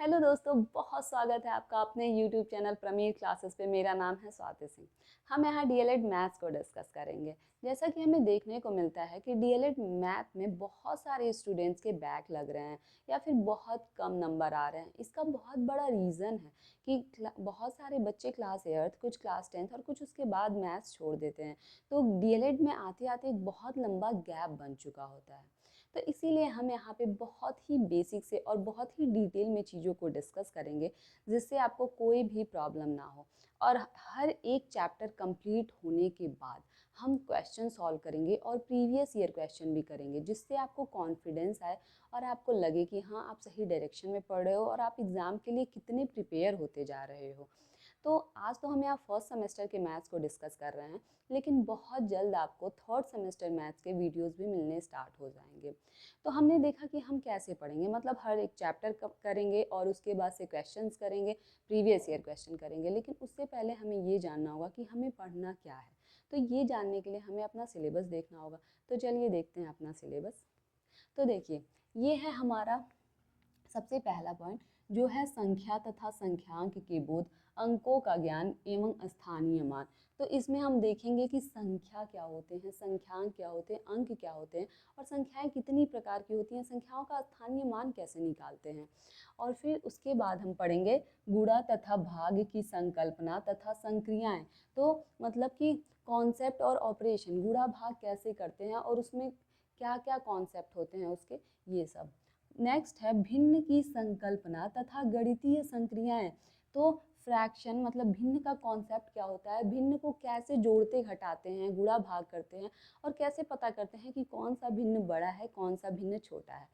Hello दोस्तों, बहुत स्वागत है आपका अपने यूट्यूब चैनल प्रमीर क्लासेस पे। मेरा नाम है स्वाति सिंह। हम यहाँ डीएलएड मैथ्स को डिस्कस करेंगे। जैसा कि हमें देखने को मिलता है कि डीएलएड मैथ में बहुत सारे स्टूडेंट्स के बैक लग रहे हैं या फिर बहुत कम नंबर आ रहे हैं। इसका बहुत बड़ा रीज़न है कि बहुत सारे बच्चे क्लास 8th, कुछ क्लास 10th और कुछ उसके बाद मैथ्स छोड़ देते हैं। तो डीएलएड में आते आते एक बहुत लंबा गैप बन चुका होता है। तो इसीलिए हम यहाँ पे बहुत ही बेसिक से और बहुत ही डिटेल में चीज़ों को डिस्कस करेंगे, जिससे आपको कोई भी प्रॉब्लम ना हो। और हर एक चैप्टर कंप्लीट होने के बाद हम क्वेश्चन सॉल्व करेंगे और प्रीवियस ईयर क्वेश्चन भी करेंगे, जिससे आपको कॉन्फिडेंस आए और आपको लगे कि हाँ, आप सही डायरेक्शन में पढ़ रहे हो और आप एग्ज़ाम के लिए कितने प्रिपेयर होते जा रहे हो। तो आज तो हम यहाँ फर्स्ट सेमेस्टर के मैथ्स को डिस्कस कर रहे हैं, लेकिन बहुत जल्द आपको थर्ड सेमेस्टर मैथ्स के वीडियोस भी मिलने स्टार्ट हो जाएंगे। तो हमने देखा कि हम कैसे पढ़ेंगे, मतलब हर एक चैप्टर करेंगे और उसके बाद से क्वेश्चंस करेंगे, प्रीवियस ईयर क्वेश्चन करेंगे। लेकिन उससे पहले हमें ये जानना होगा कि हमें पढ़ना क्या है। तो ये जानने के लिए हमें अपना सिलेबस देखना होगा। तो चलिए देखते हैं अपना सिलेबस। तो देखिए, ये है हमारा सबसे पहला पॉइंट, जो है संख्या तथा संख्यांक के बोध, अंकों का ज्ञान एवं स्थानीय मान। तो इसमें हम देखेंगे कि संख्या क्या होते हैं, संख्यांक क्या होते हैं, अंक क्या होते हैं और संख्याएं कितनी प्रकार की होती हैं, संख्याओं का स्थानीय मान कैसे निकालते हैं। और फिर उसके बाद हम पढ़ेंगे गुणा तथा भाग की संकल्पना तथा संक्रियाएं। तो मतलब कि कॉन्सेप्ट और ऑपरेशन, गुणा भाग कैसे करते हैं और उसमें क्या क्या कॉन्सेप्ट होते हैं उसके, ये सब। नेक्स्ट है भिन्न की संकल्पना तथा गणितीय संक्रियाएं। तो फ्रैक्शन मतलब भिन्न का कॉन्सेप्ट क्या होता है, भिन्न को कैसे जोड़ते घटाते हैं, गुणा भाग करते हैं और कैसे पता करते हैं कि कौन सा भिन्न बड़ा है, कौन सा भिन्न छोटा है।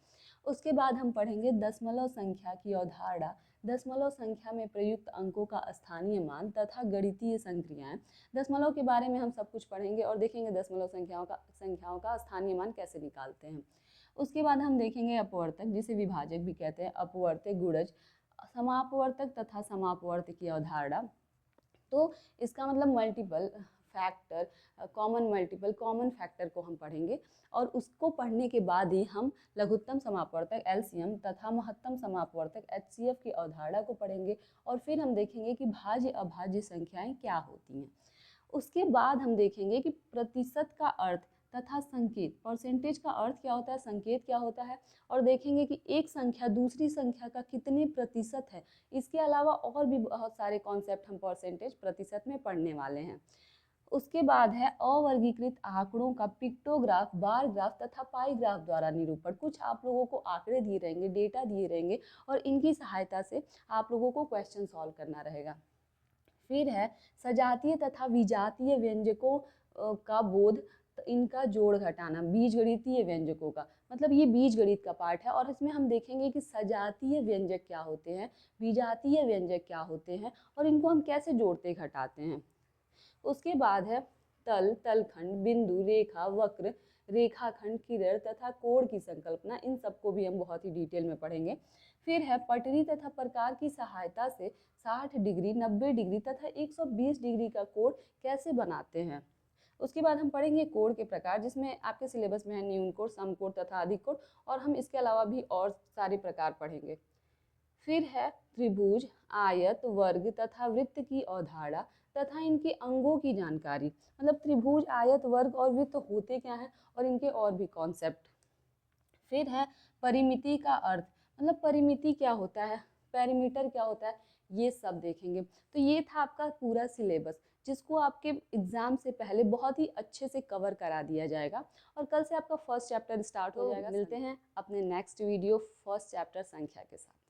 उसके बाद हम पढ़ेंगे दशमलव संख्या की अवधारणा, दशमलव संख्या में प्रयुक्त अंकों का स्थानीय मान तथा गणितीय संक्रियाएं। दशमलव के बारे में हम सब कुछ पढ़ेंगे और देखेंगे दशमलव संख्याओं का स्थानीय मान कैसे निकालते हैं। उसके बाद हम देखेंगे अपवर्तक, जिसे विभाजक भी कहते हैं, अपवर्तक, गुणज, समापवर्तक तथा समापवर्तक की अवधारणा। तो इसका मतलब मल्टीपल फैक्टर, कॉमन फैक्टर को हम पढ़ेंगे और उसको पढ़ने के बाद ही हम लघुत्तम समापवर्तक एलसीएम तथा महत्तम समापवर्तक एचसीएफ की अवधारणा को पढ़ेंगे। और फिर हम देखेंगे कि भाज्य अभाज्य संख्याएं क्या होती हैं। उसके बाद हम देखेंगे कि प्रतिशत का अर्थ तथा संकेत, परसेंटेज का अर्थ क्या होता है, संकेत क्या होता है, और देखेंगे कि एक संख्या दूसरी संख्या का कितने प्रतिशत है। इसके अलावा और भी बहुत सारे कॉन्सेप्ट हम परसेंटेज, प्रतिशत में पढ़ने वाले हैं। उसके बाद है अवर्गीकृत आंकड़ों का पिक्टोग्राफ, बार ग्राफ तथा पाई ग्राफ द्वारा निरूपण। कुछ आप लोगों को आंकड़े दिए रहेंगे, डेटा दिए रहेंगे और इनकी सहायता से आप लोगों को क्वेश्चन सॉल्व करना रहेगा। फिर है सजातीय तथा विजातीय व्यंजकों का बोध, इनका जोड़ घटाना, बीजगणितीय व्यंजकों का, मतलब ये बीजगणित का पार्ट है। और इसमें हम देखेंगे कि सजातीय व्यंजक क्या होते हैं, विजातीय व्यंजक क्या होते हैं और इनको हम कैसे जोड़ते घटाते हैं। उसके बाद है तल, तलखंड, बिंदु, रेखा, वक्र, रेखाखंड, किरण तथा कोण की संकल्पना। इन सबको भी हम बहुत ही डिटेल में पढ़ेंगे। फिर है पटरी तथा प्रकार की सहायता से 60 डिग्री, 90 डिग्री तथा 120 डिग्री का कोण कैसे बनाते हैं। उसके बाद हम पढ़ेंगे कोण के प्रकार, जिसमें आपके सिलेबस में है न्यून कोण, समकोण तथा अधिक कोण, और हम इसके अलावा भी और सारे प्रकार पढ़ेंगे। फिर है त्रिभुज, आयत, वर्ग तथा वृत्त की अवधारणा तथा इनके अंगों की जानकारी, मतलब त्रिभुज, आयत, वर्ग और वृत्त होते क्या हैं और इनके और भी कॉन्सेप्ट। फिर है परिमिति का अर्थ, मतलब परिमिति क्या होता है, पेरीमीटर क्या होता है, ये सब देखेंगे। तो ये था आपका पूरा सिलेबस, जिसको आपके एग्जाम से पहले बहुत ही अच्छे से कवर करा दिया जाएगा। और कल से आपका फर्स्ट चैप्टर स्टार्ट हो जाएगा। मिलते हैं अपने नेक्स्ट वीडियो फर्स्ट चैप्टर संख्या के साथ।